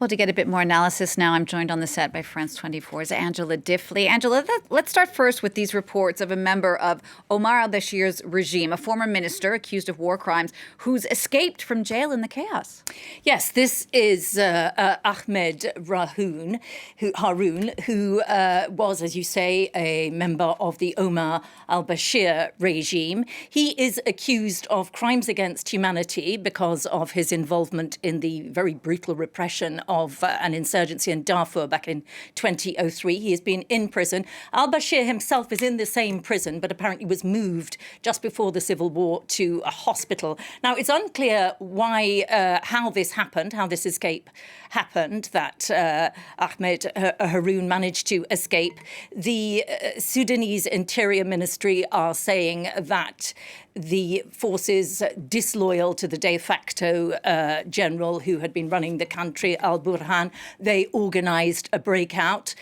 Well, to get a bit more analysis now, I'm joined on the set by France 24's Angela Diffley. Angela, let's start first with these reports of a member of Omar al-Bashir's regime, a former minister accused of war crimes, who's escaped from jail in the chaos. Yes, this is Ahmed Haroun, who was, as you say, a member of the Omar al-Bashir regime. He is accused of crimes against humanity because of his involvement in the very brutal repression of an insurgency in Darfur back in 2003. He has been in prison. Al-Bashir himself is in the same prison, but apparently was moved just before the civil war to a hospital. Now, it's unclear how this happened, how this escape happened, that Ahmed Haroun managed to escape. The Sudanese Interior Ministry are saying that the forces disloyal to the de facto general who had been running the country, al-Burhan, they organised a breakout.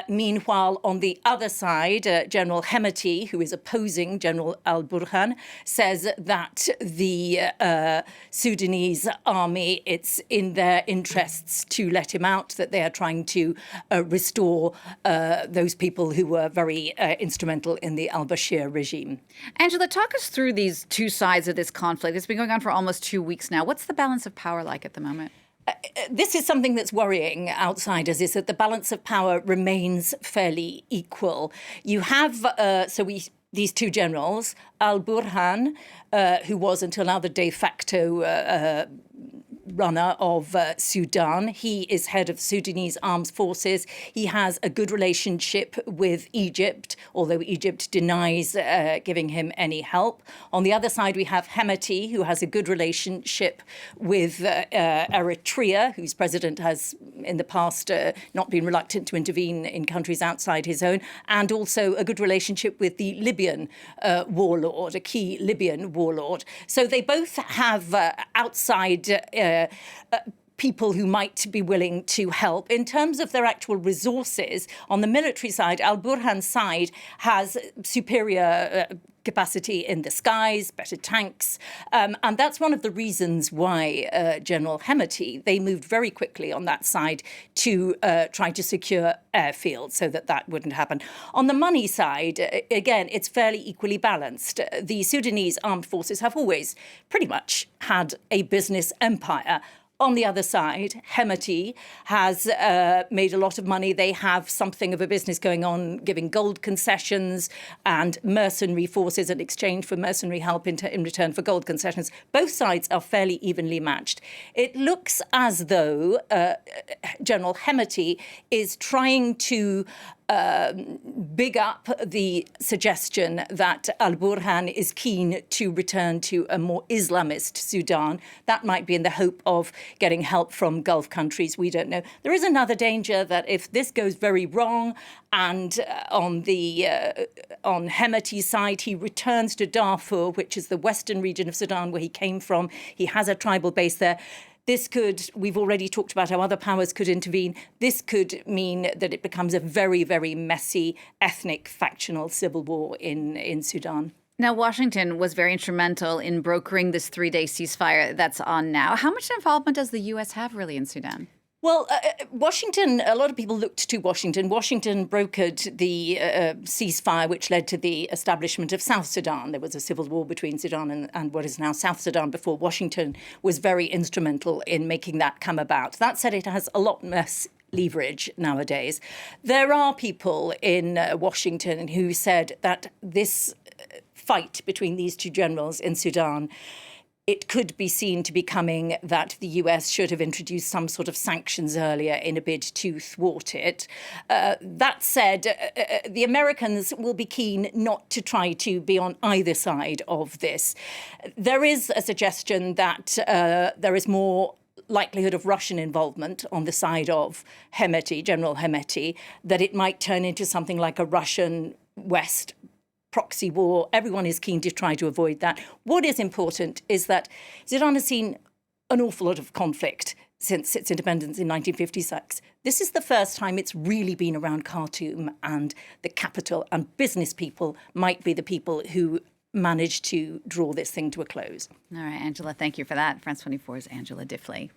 Meanwhile, on the other side, General Hemeti, who is opposing General al-Burhan, says that the Sudanese army, it's in their interests to let him out, that they are trying to restore those people who were very instrumental in the al-Bashir regime. Angela, talk us through these two sides of this conflict. It's been going on for almost 2 weeks now. What's the balance of power like at the moment? This is something that's worrying outsiders, is that the balance of power remains fairly equal. You have, these two generals, al-Burhan, who was until now the de facto runner of Sudan. He is head of Sudanese armed forces. He has a good relationship with Egypt, although Egypt denies giving him any help. On the other side, we have Hemeti, who has a good relationship with Eritrea, whose president has in the past not been reluctant to intervene in countries outside his own, and also a good relationship with the Libyan warlord, a key Libyan warlord. So they both have outside people who might be willing to help. In terms of their actual resources, on the military side, al-Burhan's side has superior capacity in the skies, better tanks. And that's one of the reasons why General Hemeti, they moved very quickly on that side to try to secure airfields so that wouldn't happen. On the money side, again, it's fairly equally balanced. The Sudanese armed forces have always pretty much had a business empire. On the other side, Hemeti has made a lot of money. They have something of a business going on, giving gold concessions and mercenary forces in exchange for mercenary help in return for gold concessions. Both sides are fairly evenly matched. It looks as though General Hemeti is trying to big up the suggestion that al-Burhan is keen to return to a more Islamist Sudan. That might be in the hope of getting help from Gulf countries. We don't know. There is another danger that if this goes very wrong and on Hemeti's side, he returns to Darfur, which is the western region of Sudan where he came from. He has a tribal base there. This could, we've already talked about how other powers could intervene. This could mean that it becomes a very, very messy ethnic factional civil war in Sudan. Now, Washington was very instrumental in brokering this 3-day ceasefire that's on now. How much involvement does the U.S. have really in Sudan? Well, Washington, a lot of people looked to Washington. Washington brokered the ceasefire, which led to the establishment of South Sudan. There was a civil war between Sudan and what is now South Sudan before. Washington was very instrumental in making that come about. That said, it has a lot less leverage nowadays. There are people in Washington who said that this fight between these two generals in Sudan, it could be seen to be coming that the US should have introduced some sort of sanctions earlier in a bid to thwart it. That said, the Americans will be keen not to try to be on either side of this. There is a suggestion that there is more likelihood of Russian involvement on the side of Hemeti, General Hemeti, that it might turn into something like a Russian West proxy war. Everyone is keen to try to avoid that. What is important is that Sudan has seen an awful lot of conflict since its independence in 1956. This is the first time it's really been around Khartoum, and the capital and business people might be the people who manage to draw this thing to a close. All right, Angela, thank you for that. France 24's Angela Diffley.